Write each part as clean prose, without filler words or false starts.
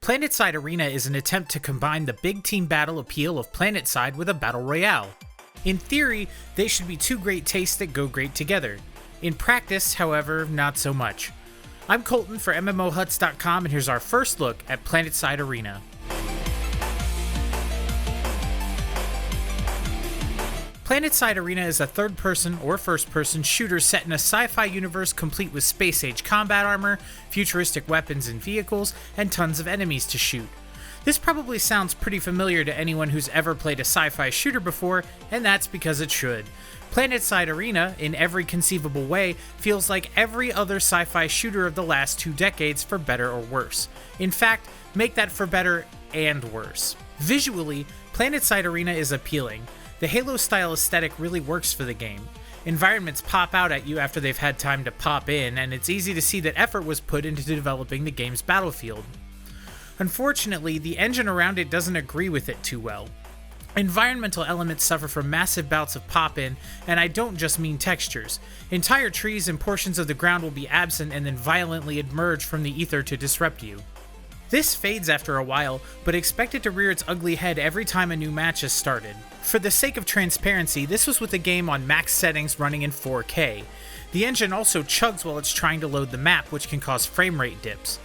PlanetSide Arena is an attempt to combine the big team battle appeal of PlanetSide with a battle royale. In theory, they should be two great tastes that go great together. In practice, however, not so much. I'm Colton for MMOHuts.com, and here's our first look at PlanetSide Arena. PlanetSide Arena is a third-person or first-person shooter set in a sci-fi universe complete with space-age combat armor, futuristic weapons and vehicles, and tons of enemies to shoot. This probably sounds pretty familiar to anyone who's ever played a sci-fi shooter before, and that's because it should. PlanetSide Arena, in every conceivable way, feels like every other sci-fi shooter of the last 2 decades for better or worse. In fact, make that for better and worse. Visually, PlanetSide Arena is appealing. The Halo-style aesthetic really works for the game. Environments pop out at you after they've had time to pop in, and it's easy to see that effort was put into developing the game's battlefield. Unfortunately, the engine around it doesn't agree with it too well. Environmental elements suffer from massive bouts of pop-in, and I don't just mean textures. Entire trees and portions of the ground will be absent and then violently emerge from the ether to disrupt you. This fades after a while, but expect it to rear its ugly head every time a new match is started. For the sake of transparency, this was with the game on max settings running in 4K. The engine also chugs while it's trying to load the map, which can cause frame rate dips.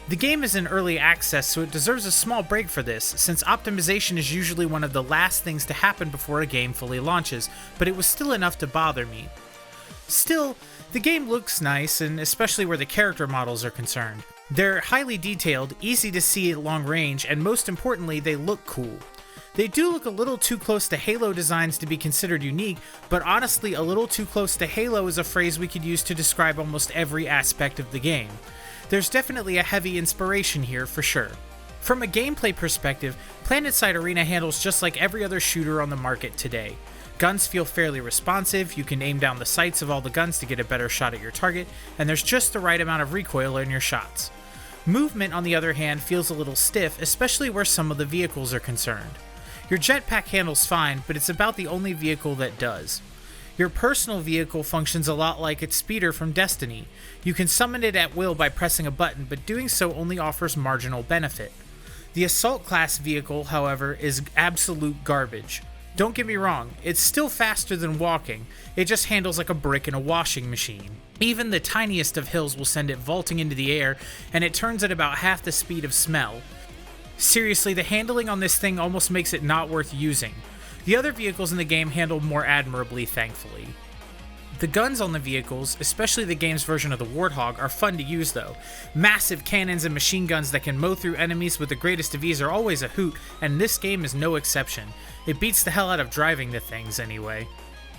The game is in early access, so it deserves a small break for this, since optimization is usually one of the last things to happen before a game fully launches, but it was still enough to bother me. Still, the game looks nice, and especially where the character models are concerned. They're highly detailed, easy to see at long range, and most importantly, they look cool. They do look a little too close to Halo designs to be considered unique, but honestly, a little too close to Halo is a phrase we could use to describe almost every aspect of the game. There's definitely a heavy inspiration here for sure. From a gameplay perspective, PlanetSide Arena handles just like every other shooter on the market today. Guns feel fairly responsive, you can aim down the sights of all the guns to get a better shot at your target, and there's just the right amount of recoil in your shots. Movement, on the other hand, feels a little stiff, especially where some of the vehicles are concerned. Your jetpack handles fine, but it's about the only vehicle that does. Your personal vehicle functions a lot like its speeder from Destiny. You can summon it at will by pressing a button, but doing so only offers marginal benefit. The assault class vehicle, however, is absolute garbage. Don't get me wrong, it's still faster than walking, it just handles like a brick in a washing machine. Even the tiniest of hills will send it vaulting into the air, and it turns at about half the speed of smell. Seriously, the handling on this thing almost makes it not worth using. The other vehicles in the game handle more admirably, thankfully. The guns on the vehicles, especially the game's version of the Warthog, are fun to use though. Massive cannons and machine guns that can mow through enemies with the greatest of ease are always a hoot, and this game is no exception. It beats the hell out of driving the things anyway.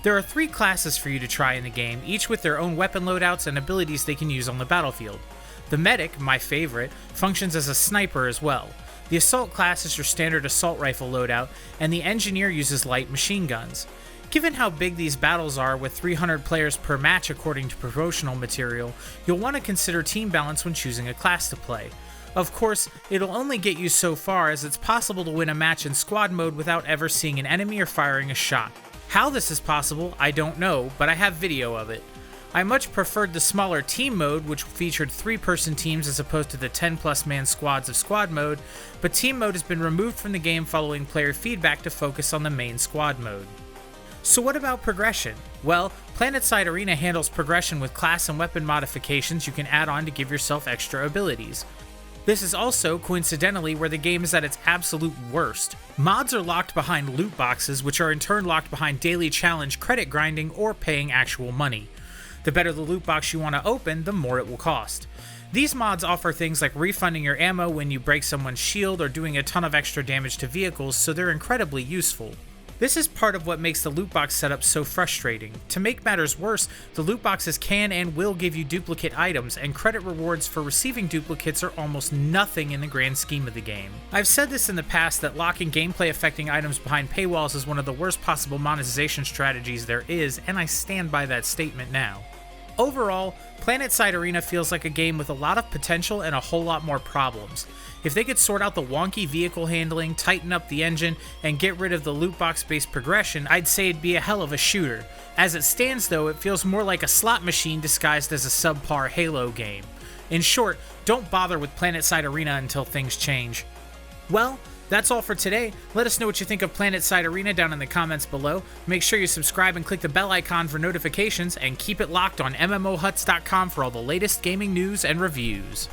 There are 3 classes for you to try in the game, each with their own weapon loadouts and abilities they can use on the battlefield. The medic, my favorite, functions as a sniper as well. The assault class is your standard assault rifle loadout, and the engineer uses light machine guns. Given how big these battles are, with 300 players per match according to promotional material, you'll want to consider team balance when choosing a class to play. Of course, it'll only get you so far, as it's possible to win a match in squad mode without ever seeing an enemy or firing a shot. How this is possible, I don't know, but I have video of it. I much preferred the smaller team mode, which featured 3-person teams as opposed to the 10+ man squads of squad mode, but team mode has been removed from the game following player feedback to focus on the main squad mode. So what about progression? Well, PlanetSide Arena handles progression with class and weapon modifications you can add on to give yourself extra abilities. This is also, coincidentally, where the game is at its absolute worst. Mods are locked behind loot boxes, which are in turn locked behind daily challenge credit grinding or paying actual money. The better the loot box you want to open, the more it will cost. These mods offer things like refunding your ammo when you break someone's shield or doing a ton of extra damage to vehicles, so they're incredibly useful. This is part of what makes the loot box setup so frustrating. To make matters worse, the loot boxes can and will give you duplicate items, and credit rewards for receiving duplicates are almost nothing in the grand scheme of the game. I've said this in the past that locking gameplay affecting items behind paywalls is one of the worst possible monetization strategies there is, and I stand by that statement now. Overall, PlanetSide Arena feels like a game with a lot of potential and a whole lot more problems. If they could sort out the wonky vehicle handling, tighten up the engine, and get rid of the loot box-based progression, I'd say it'd be a hell of a shooter. As it stands though, it feels more like a slot machine disguised as a subpar Halo game. In short, don't bother with PlanetSide Arena until things change. Well, that's all for today. Let us know what you think of PlanetSide Arena down in the comments below. Make sure you subscribe and click the bell icon for notifications, and keep it locked on MMOHuts.com for all the latest gaming news and reviews.